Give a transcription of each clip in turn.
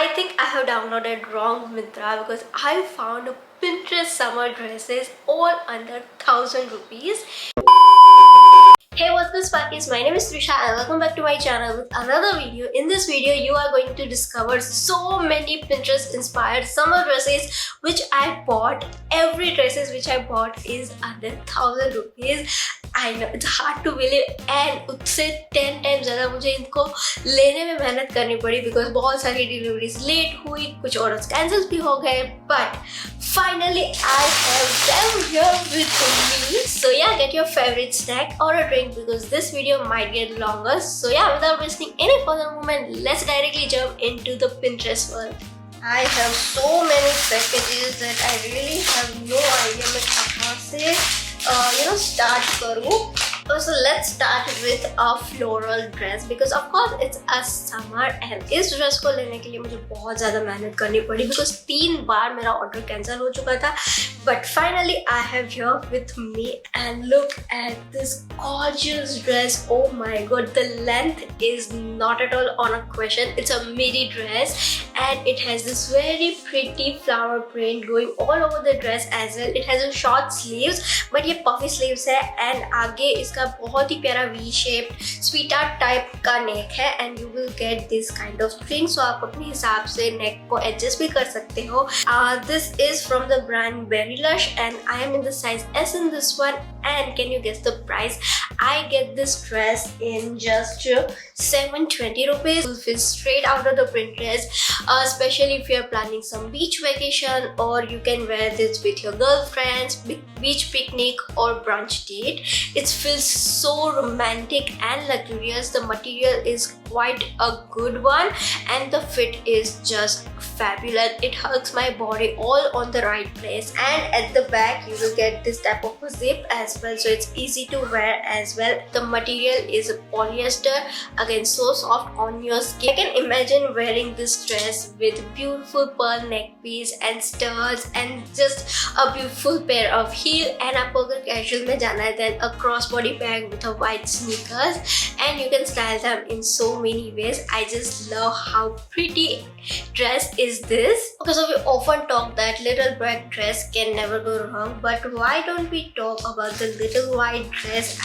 I think I have downloaded wrong Myntra because I found Pinterest summer dresses all under 1,000 rupees. Hey, what's good Sparkies? My name is Trisha and welcome back to my channel with another video. In this video, you are going to discover so many Pinterest inspired summer dresses which I bought. Every dresses which I bought is under 1,000 rupees. I know it's hard to believe and उससे 10 times ज़्यादा मुझे इनको लेने में मेहनत करनी पड़ी because बहुत सारी डिलीवरीज लेट हुई, कुछ ऑर्डर्स कैंसिल भी हो गए, but finally I have them here with me. So yeah, get your favorite snack or a drink because this video might get longer. So yeah, without wasting any further moment, let's directly jump into the Pinterest world. I have so many packages that I really have no idea मैं कहाँ से start करूँ. So let's start with a floral dress because of course it's a summer and इस dress को लेने के लिए मुझे बहुत ज़्यादा मेहनत करनी पड़ी because 3 बार मेरा order cancel हो चुका था. But finally I have here with me and look at this gorgeous dress. Oh my god, the length is not at all on a question. It's a midi dress and it has this very pretty flower print going all over the dress as well. It has a short sleeves but ये puffy sleeves है and आगे इसका बहुत ही प्यारा V shaped sweetheart type का neck है and you will get this kind of string. So आप अपने हिसाब से neck को adjust भी कर सकते हो. This is from the brand Berry Lush and I am in the size S in this one. And can you guess the price? I get this dress in just 720 rupees. It feels straight out of the Pinterest, especially if you are planning some beach vacation or you can wear this with your girlfriends, beach picnic or brunch date. It feels so romantic and luxurious. The material is quite a good one and the fit is just fabulous. It hugs my body all on the right place and at the back you will get this type of a zip as well, so it's easy to wear as well. The material is polyester, again so soft on your skin. I can imagine wearing this dress with beautiful pearl neck piece and studs and just a beautiful pair of heel, and आपको अगर casual में जाना है then a crossbody bag with a white sneakers and you can style them in so many ways. I just love how pretty dress is this. Okay, so we often talk that little black dress can never go wrong, but why don't we talk about the little white dress?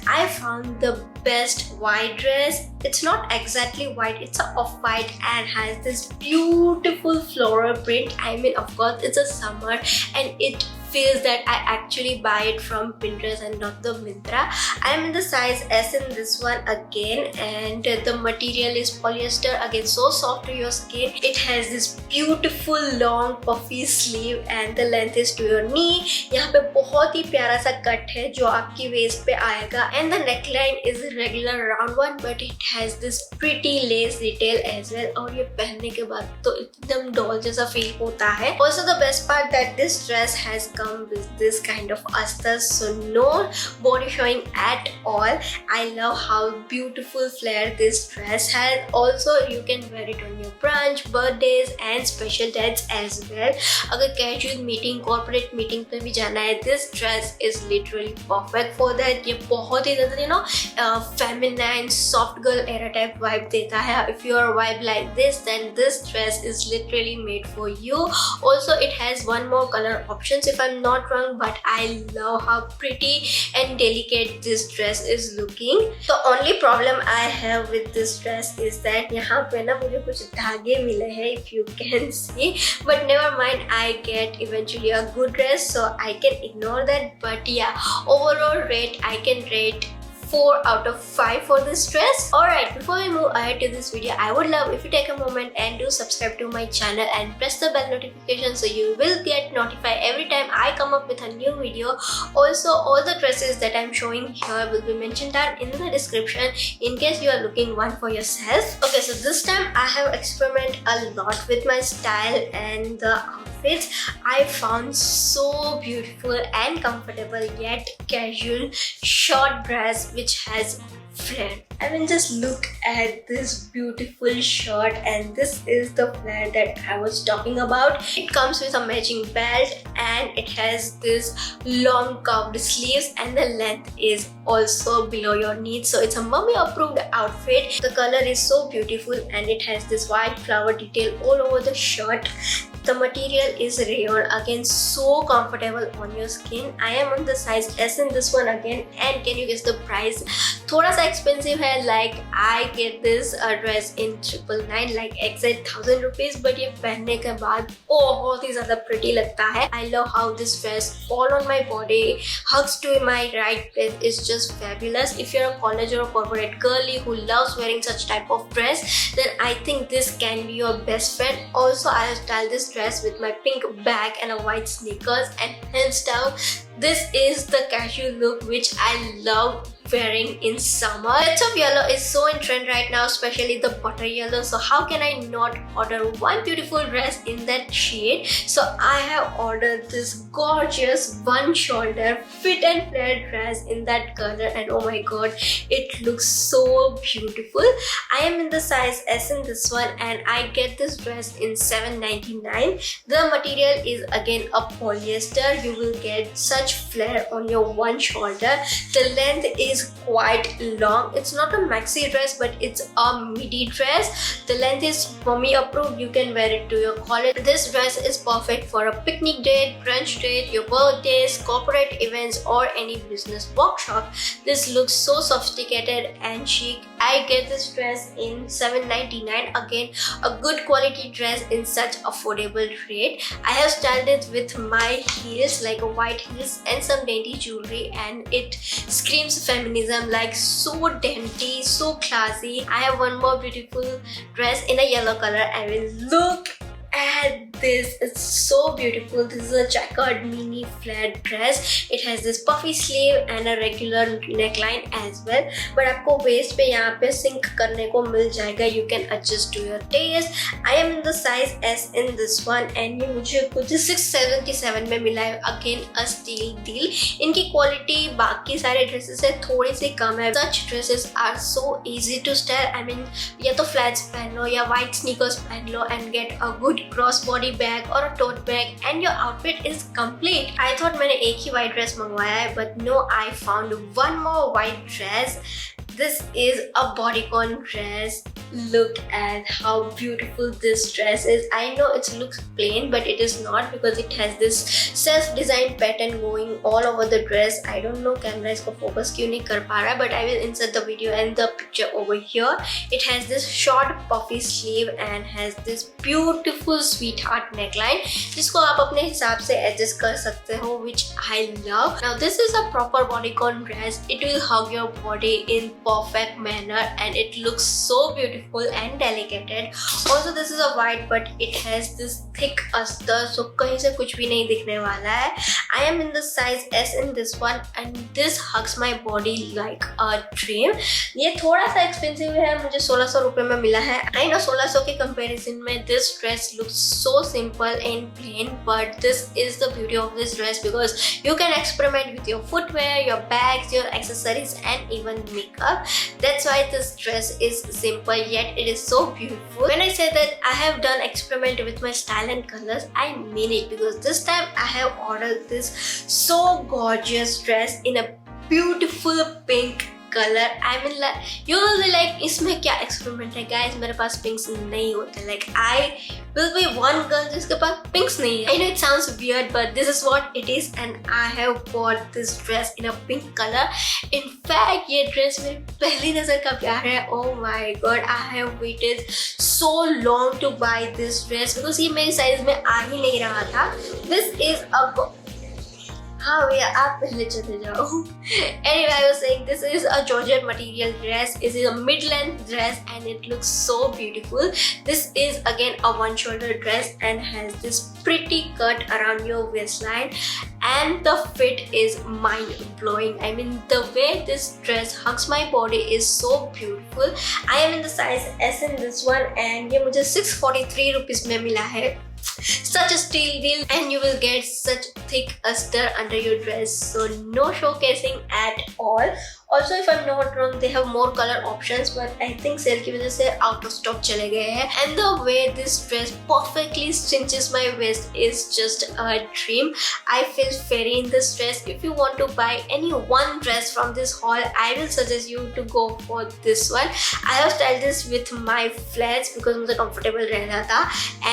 I found the best white dress. It's not exactly white, it's a off-white and has this beautiful floral print. I mean, of course it's a summer and it feels that I actually buy it from Pinterest and not the Myntra. I'm in the size S in this one again and the material is polyester, again so soft to your skin. It has this beautiful long puffy sleeve and the length is to your knee. यहाँ पे बहुत ही प्यारा सा cut है जो आपकी waist पे आएगा and the neckline is a regular round one but it has this pretty lace detail as well और ये पहनने के बाद तो एकदम doll जैसा feel होता है. Also the best part that this dress has come with this kind of asters, so no body showing at all. I love how beautiful flare this dress has. Also you can wear it on your brunch, birthdays and special dates as well. अगर casual meeting, corporate meeting पे भी जाना है, this dress is literally perfect for that. ये बहुत ही ज़्यादा feminine, soft girl era type vibe देता है. If you are a vibe like this, then this dress is literally made for you. Also it has one more color options if I'm not wrong, but I love how pretty and delicate this dress is looking. The only problem I have with this dress is that यहाँ पे ना मुझे कुछ धागे मिले हैं if you can see, but never mind, I get eventually a good dress so I can ignore that. But yeah, overall rate I can rate 4 out of 5 for this dress. Alright, before we move ahead to this video, I would love if you take a moment and do subscribe to my channel and press the bell notification so you will get notified every time I come up with a new video. Also, all the dresses that I'm showing here will be mentioned down in the description in case you are looking one for yourself. Okay, so this time I have experimented a lot with my style and the outfits I found so beautiful and comfortable yet casual short dress which has flare. I mean, just look at this beautiful shirt, and this is the flare that I was talking about. It comes with a matching belt and it has this long curved sleeves, and the length is also below your knees, so it's a mummy approved outfit. The color is so beautiful and it has this white flower detail all over the shirt. The material is rayon, again so comfortable on your skin. I am on the size S in this one again, and can you guess the price? थोड़ा सा expensive है, like I get this dress in 999, like exact 1000 rupees, but ये पहनने के बाद बहुत ही ज़्यादा pretty लगता है. I love how this dress fall on my body, hugs to my right breast is just fabulous. If you're a college or a corporate girly who loves wearing such type of dress, then I think this can be your best friend. Also, I have styled this dress with my pink bag and a white sneakers, and hands down, this is the casual look which I love wearing in summer. Shades of yellow is so in trend right now, especially the butter yellow, so how can I not order one beautiful dress in that shade? So I have ordered this gorgeous one shoulder fit and flare dress in that color, and oh my god, it looks so beautiful. I am in the size S in this one, and I get this dress in 799. The material is again a polyester. You will get such flare on your one shoulder. The length is quite long. It's not a maxi dress, but it's a midi dress. The length is mummy approved. You can wear it to your college. This dress is perfect for a picnic date, brunch date, your birthdays, corporate events, or any business workshop. This looks so sophisticated and chic. I get this dress in 799. Again, a good quality dress in such affordable rate. I have styled it with my heels, like a white heels and some dainty jewelry, and it screams feminism, like so dainty, so classy. I have one more beautiful dress in a yellow color. I mean, look at this, it's so beautiful. This is a checkered mini flared dress. It has this puffy sleeve and a regular neckline as well, but आपको waist पे यहाँ पे sink करने को मिल जाएगा. You can adjust to your taste. I am in the size S in this one, and ये मुझे कुछ 677 में मिला है. Again a steal deal. इनकी quality बाकी सारे dresses से थोड़ी सी कम है. Such dresses are so easy to style. I mean, या तो flats पहन लो या white sneakers पहन लो and get a good cross body bag or a tote bag, and your outfit is complete. I thought मैंने एक ही white dress मंगवाया है, but no, I found one more white dress. This is a bodycon dress. Look at how beautiful this dress is. I know it looks plain, but it is not, because it has this self-designed pattern going all over the dress. I don't know camera इसको focus क्यों नहीं कर पा रहा, but I will insert the video and the picture over here. It has this short puffy sleeve and has this beautiful sweetheart neckline, जिसको आप अपने हिसाब से adjust कर सकते हो, which I love. Now this is a proper bodycon dress. It will hug your body in perfect manner, and it looks so beautiful and delicate. Also, this is a white, but it has this thick अस्तर, so कहीं से कुछ भी नहीं दिखने वाला है. I am in the size S in this one, and this hugs my body like a dream. ये थोड़ा सा expensive है, मुझे 1600 रुपए में मिला है. I know 1600 के comparison में this dress looks so simple and plain, but this is the beauty of this dress, because you can experiment with your footwear, your bags, your accessories, and even makeup. That's why this dress is simple, yet it is so beautiful. When I say that I have done experiment with my style and colors, I mean it, because this time I have ordered this so gorgeous dress in a beautiful pink color. I mean, like, you will be like, इसमें क्या experiment है guys? मेरे पास pinks नहीं होते. Like, I will be one girl जिसके पास pinks नहीं है. I know it sounds weird, but this is what it is, and I have bought this dress in a pink color. In fact, ये dress मेरी पहली नजर का प्यार है. Oh my god, I have waited so long to buy this dress, because ये मेरी size में आ ही नहीं रहा था. This is a हाँ भैया आप पहले चले जाओ. Anyway, I was saying this is a georgette material dress. It is a mid-length dress and it looks so beautiful. This is again a one-shoulder dress and has this pretty cut around your waistline, and the fit is mind-blowing. I mean, the way this dress hugs my body is so beautiful. I am in the size S in this one, and ये मुझे 643 rupees में मिला है. such a steel wheel and you will get such thick अस्तर under your dress, so no showcasing at all. Also, if I'm not wrong, they have more color options, but I think sale की वजह से out of stock चले गए हैं. And the way this dress perfectly cinches my waist is just a dream. I feel fairy in this dress. If you want to buy any one dress from this haul, I will suggest you to go for this one. I have styled this with my flats because मुझे comfortable रहना था,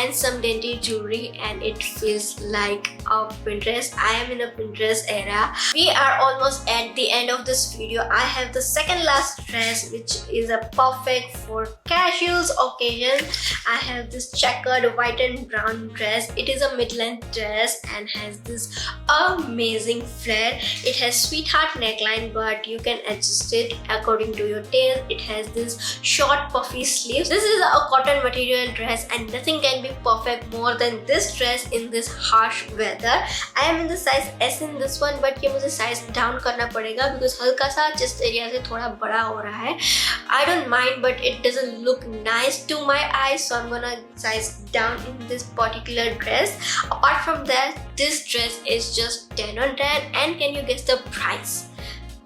and some dainty jewelry, and it feels like a Pinterest. I am in a Pinterest era. We are almost at the end of this video. I have the second last dress, which is a perfect for casuals occasion. I have this checkered white and brown dress. It is a mid-length dress and has this amazing flare. It has sweetheart neckline, but you can adjust it according to your taste. It has this short puffy sleeves. This is a cotton material dress and nothing can be perfect more than this dress in this harsh weather. I am in the size S in this one, but ये मुझे size down करना पड़ेगा because हल्का सा chest area से थोड़ा बड़ा हो रहा है. I don't mind, but it doesn't look nice to my eyes, so I'm gonna size down in this particular dress. Apart from that, this dress is just 10 on 10. And can you guess the price?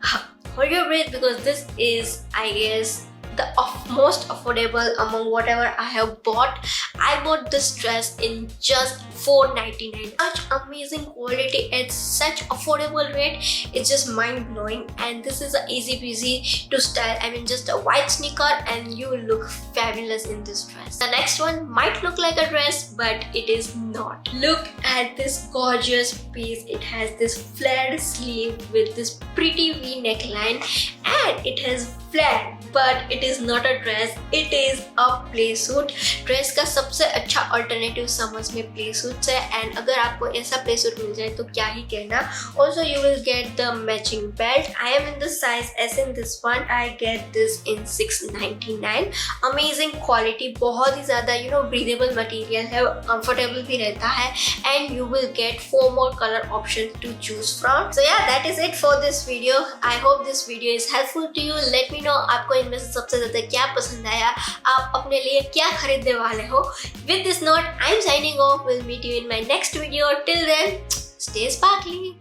Hold your breath because this is, I guess, the most affordable among whatever I have bought. I bought this dress in just $4.99. Such amazing quality at such affordable rate. It's just mind-blowing, and this is a easy peasy to style. I mean, just a white sneaker and you look fabulous in this dress. The next one might look like a dress, but it is not. Look at this gorgeous piece. It has this flared sleeve with this pretty V neckline, and it has flare, but it is not a dress. It is a play suit. Dress का सबसे अच्छा alternative summers में play suits है, and अगर आपको ऐसा play suit मिल जाए तो क्या ही कहना. Also you will get the matching belt. I am in the size S in this one. I get this in $6.99. Amazing quality, बहुत ही ज्यादा ब्रीदेबल मटेरियल है, कंफर्टेबल भी रहता है, and you will get 4 more color options to choose from. So yeah, that is it for this video. I hope this video is helpful to you. Let me know आपको इनमें से सबसे ज्यादा क्या पसंद आया, आप अपने लिए क्या खरीदने वाले हो. With this note, I'm signing off. We'll meet you in my next video. Till then, stay sparkly.